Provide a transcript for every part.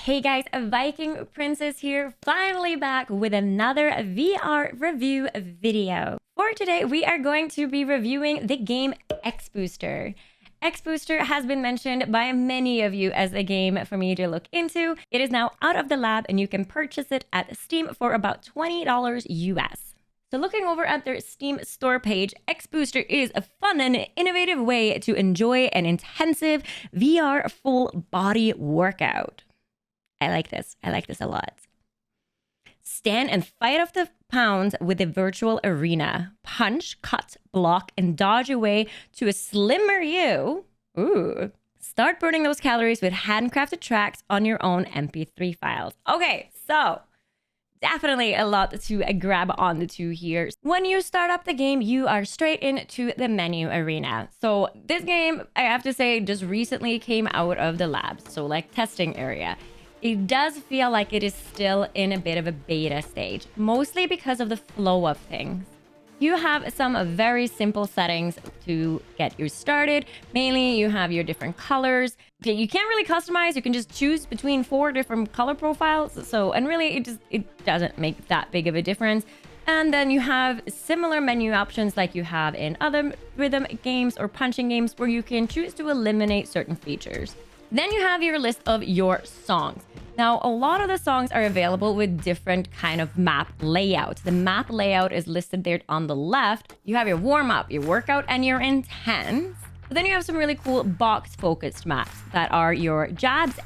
Hey guys, Viking Princess here, finally back with another VR review video. For today, we are going to be reviewing the game X-Booster. X-Booster has been mentioned by many of you as a game for me to look into. It is now out of the lab and you can purchase it at Steam for about $20 US. So looking over at their Steam store page, X-Booster is a fun and innovative way to enjoy an intensive VR full body workout. I like this. I like this a lot. Stand and fight off the pounds with a virtual arena. Punch, cut, block, and dodge your way to a slimmer you. Ooh. Start burning those calories with handcrafted tracks on your own MP3 files. Okay, so definitely a lot to grab onto here. When you start up the game, you are straight into the menu arena. So this game, I have to say, just recently came out of the lab. So like testing area. It does feel like it is still in a bit of a beta stage, mostly because of the flow of things. You have some very simple settings to get you started. Mainly, you have your different colors. You can't really customize. You can just choose between 4 different color profiles. And really, it doesn't make that big of a difference. And then you have similar menu options like you have in other rhythm games or punching games where you can choose to eliminate certain features. Then you have your list of your songs. Now, a lot of the songs are available with different kind of map layouts. The map layout is listed there on the left. You have your warm-up, your workout, and your intense. But then you have some really cool box-focused maps that are your jabs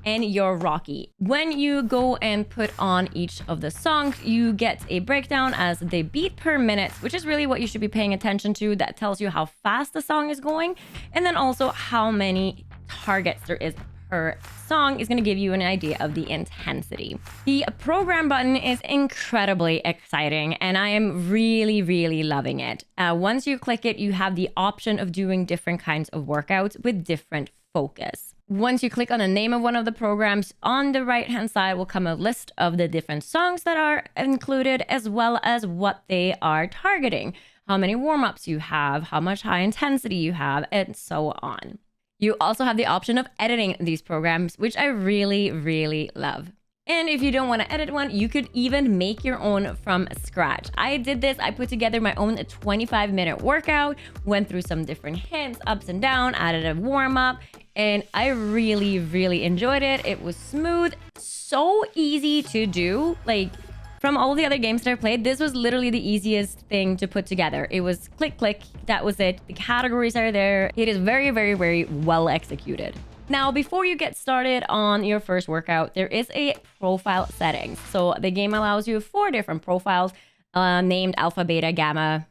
and your Rocky. When you go and put on each of the songs, you get a breakdown as the beat per minute, which is really what you should be paying attention to. That tells you how fast the song is going, and then also how many targets there is per song is going to give you an idea of the intensity. The program button is incredibly exciting and I am really loving it. Once you click it, you have the option of doing different kinds of workouts with different focus. Once you click on the name of one of the programs, on the right hand side will come a list of the different songs that are included, as well as what they are targeting, how many warm-ups you have, how much high intensity you have, and so on. You also have the option of editing these programs, which I really love. And if you don't want to edit one, you could even make your own from scratch. I did this. I put together my own 25-minute workout, went through some different hits, ups and downs, added a warm-up, and I really enjoyed it. It was smooth, so easy to do. Like, from all the other games that I played, this was literally the easiest thing to put together. It was click, that was it. The categories are there. It is very well executed. Now, before you get started on your first workout, there is a profile settings. So the game allows you 4 different profiles named alpha, beta, gamma,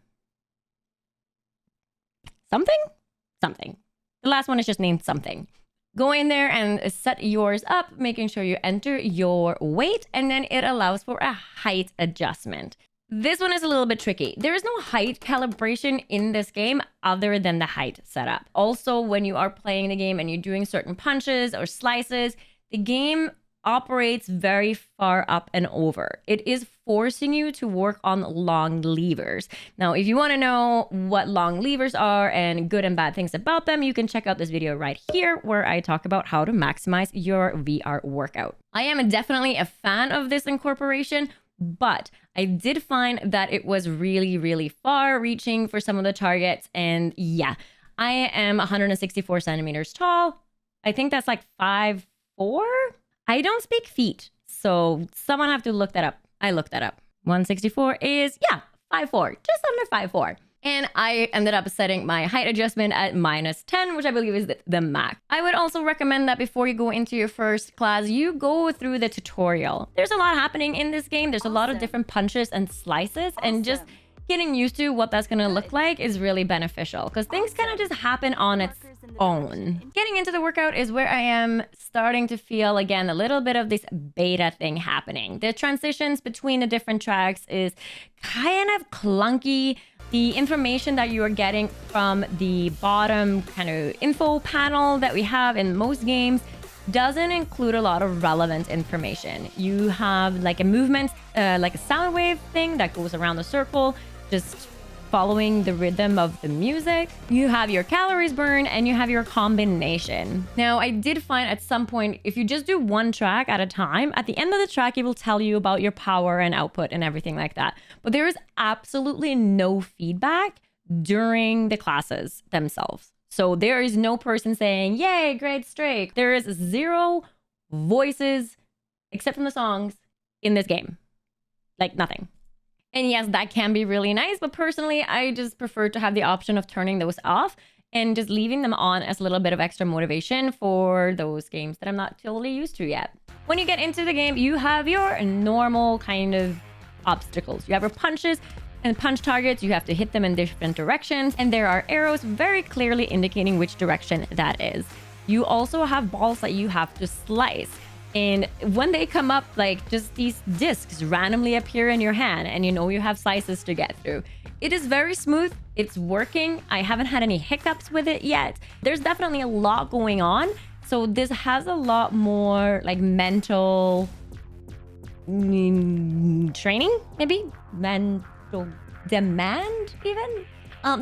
something. The last one is just named something. Go in there and set yours up, making sure you enter your weight, and then it allows for a height adjustment. This one is a little bit tricky. There is no height calibration in this game other than the height setup. Also, when you are playing the game and you're doing certain punches or slices, the game operates very far up and over. It is forcing you to work on long levers. Now, if you want to know what long levers are and good and bad things about them, you can check out this video right here where I talk about how to maximize your VR workout. I am definitely a fan of this incorporation, but I did find that it was really far reaching for some of the targets. And yeah, I am 164 centimeters tall. I think that's like 5'4". I don't speak feet, so someone have to look that up. I looked that up. 164 is, yeah, 5'4", just under 5'4". And I ended up setting my height adjustment at -10, which I believe is the max. I would also recommend that before you go into your first class, you go through the tutorial. There's a lot happening in this game. There's a lot of different punches and slices, and just getting used to what that's going to look like is really beneficial because things kind of just happen on its own. Getting into the workout is where I am starting to feel, again, a little bit of this beta thing happening. The transitions between the different tracks is kind of clunky. The information that you are getting from the bottom kind of info panel that we have in most games doesn't include a lot of relevant information. You have like a movement, like a sound wave thing that goes around the circle, just following the rhythm of the music. You have your calories burn and you have your combination. Now, I did find at some point, if you just do one track at a time, at the end of the track, it will tell you about your power and output and everything like that. But there is absolutely no feedback during the classes themselves. So there is no person saying, yay, great streak. There is 0 voices, except from the songs, in this game. Like nothing. And yes, that can be really nice, but personally, I just prefer to have the option of turning those off and just leaving them on as a little bit of extra motivation for those games that I'm not totally used to yet. When you get into the game, you have your normal kind of obstacles. You have your punches and punch targets. You have to hit them in different directions, and there are arrows very clearly indicating which direction that is. You also have balls that you have to slice. And when they come up, like just these discs randomly appear in your hand and you know you have slices to get through. It is very smooth. It's working. I haven't had any hiccups with it yet. There's definitely a lot going on. So this has a lot more like mental training, maybe mental demand even,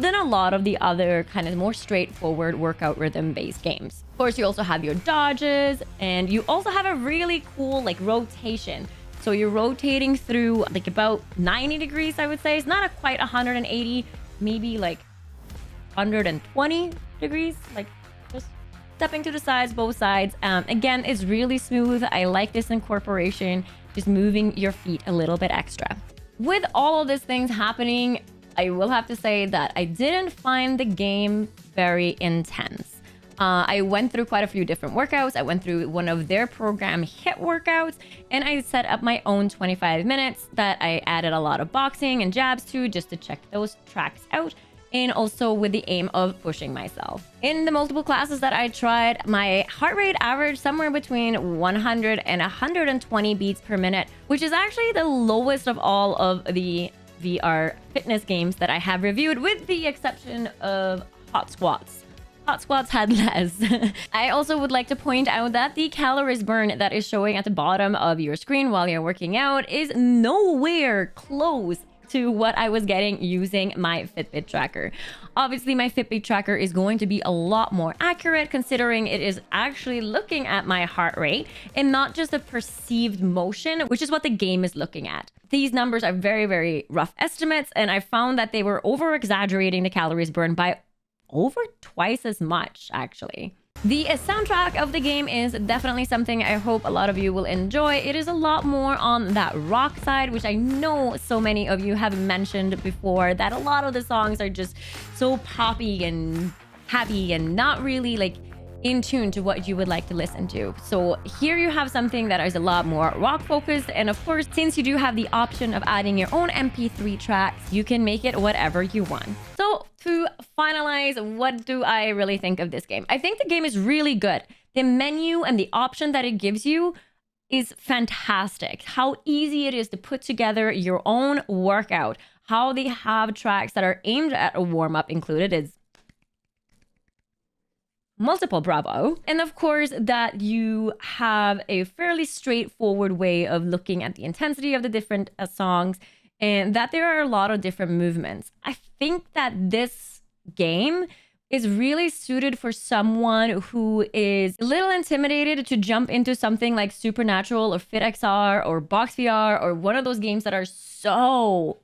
than a lot of the other kind of more straightforward workout rhythm-based games. Of course, you also have your dodges, and you also have a really cool like rotation. So you're rotating through like about 90 degrees, I would say. It's not quite 180, maybe like 120 degrees, like just stepping to the sides, both sides. Again, it's really smooth. I like this incorporation, just moving your feet a little bit extra. With all of these things happening, I will have to say that I didn't find the game very intense. I went through quite a few different workouts. I went through one of their program HIIT workouts, and I set up my own 25 minutes that I added a lot of boxing and jabs to just to check those tracks out, and also with the aim of pushing myself. In the multiple classes that I tried, my heart rate averaged somewhere between 100 and 120 beats per minute, which is actually the lowest of all of the VR fitness games that I have reviewed, with the exception of Hot Squats. Hot Squats had less. I also would like to point out that the calories burn that is showing at the bottom of your screen while you're working out is nowhere close to what I was getting using my Fitbit tracker. Obviously, my Fitbit tracker is going to be a lot more accurate, considering it is actually looking at my heart rate and not just a perceived motion, which is what the game is looking at. These numbers are very, very rough estimates, and I found that they were over-exaggerating the calories burned by over twice as much, actually. The soundtrack of the game is definitely something I hope a lot of you will enjoy. It is a lot more on that rock side, which I know so many of you have mentioned before, that a lot of the songs are just so poppy and happy and not really like in tune to what you would like to listen to. So here you have something that is a lot more rock focused. And of course, since you do have the option of adding your own MP3 tracks, you can make it whatever you want. So to finalize, what do I really think of this game? I think the game is really good. The menu and the option that it gives you is fantastic. How easy it is to put together your own workout. How they have tracks that are aimed at a warm-up included is multiple bravo. And of course, that you have a fairly straightforward way of looking at the intensity of the different songs, and that there are a lot of different movements. I think that this game is really suited for someone who is a little intimidated to jump into something like Supernatural or FitXR or BoxVR or one of those games that are so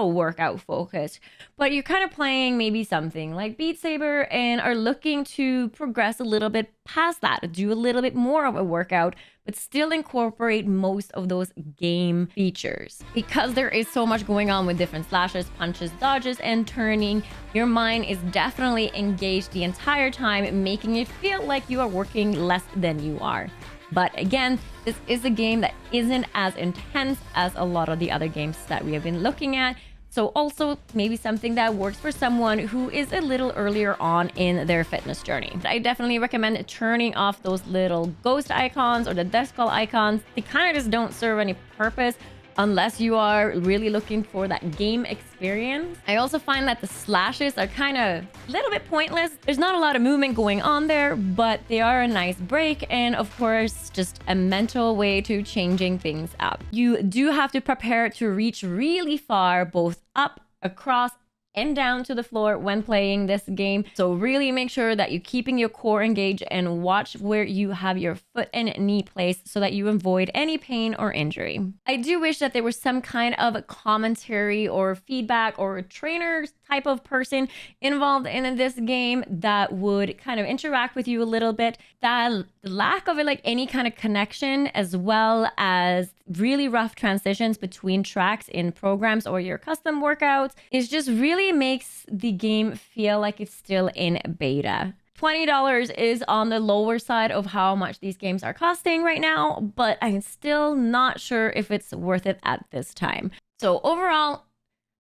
workout focused, but you're kind of playing maybe something like Beat Saber and are looking to progress a little bit past that, do a little bit more of a workout, but still incorporate most of those game features. Because there is so much going on with different slashes, punches, dodges, and turning, your mind is definitely engaged the entire time, making it feel like you are working less than you are. But again, this is a game that isn't as intense as a lot of the other games that we have been looking at. So also maybe something that works for someone who is a little earlier on in their fitness journey. I definitely recommend turning off those little ghost icons or the death skull icons. They kind of just don't serve any purpose unless you are really looking for that game experience. I also find that the slashes are kind of a little bit pointless. There's not a lot of movement going on there, but they are a nice break, and of course, just a mental way to changing things up. You do have to prepare to reach really far, both up across and down to the floor when playing this game. So really make sure that you're keeping your core engaged and watch where you have your foot and knee placed so that you avoid any pain or injury. I do wish that there was some kind of commentary or feedback or a trainer type of person involved in this game that would kind of interact with you a little bit. That lack of like any kind of connection, as well as really rough transitions between tracks in programs or your custom workouts, is just really makes the game feel like it's still in beta. $20 is on the lower side of how much these games are costing right now, but I'm still not sure if it's worth it at this time. So overall,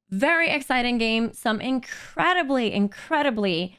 very exciting game. Some incredibly important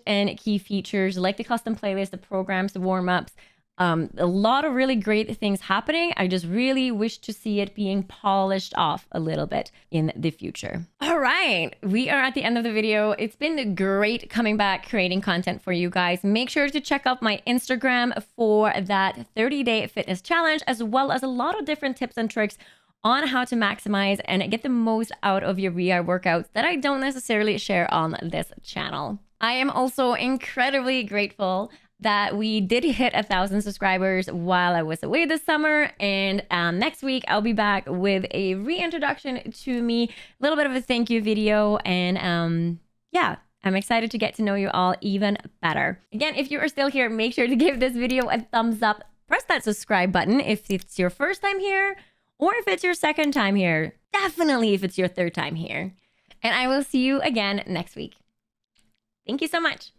and key features like the custom playlist, the programs, the warm-ups. A lot of really great things happening. I just really wish to see it being polished off a little bit in the future. All right, we are at the end of the video. It's been great coming back, creating content for you guys. Make sure to check out my Instagram for that 30-day fitness challenge, as well as a lot of different tips and tricks on how to maximize and get the most out of your VR workouts that I don't necessarily share on this channel. I am also incredibly grateful that we did hit 1,000 subscribers while I was away this summer. And next week, I'll be back with a reintroduction to me, a little bit of a thank you video. And yeah, I'm excited to get to know you all even better. Again, if you are still here, make sure to give this video a thumbs up. Press that subscribe button if it's your first time here, or if it's your second time here. Definitely if it's your third time here. And I will see you again next week. Thank you so much.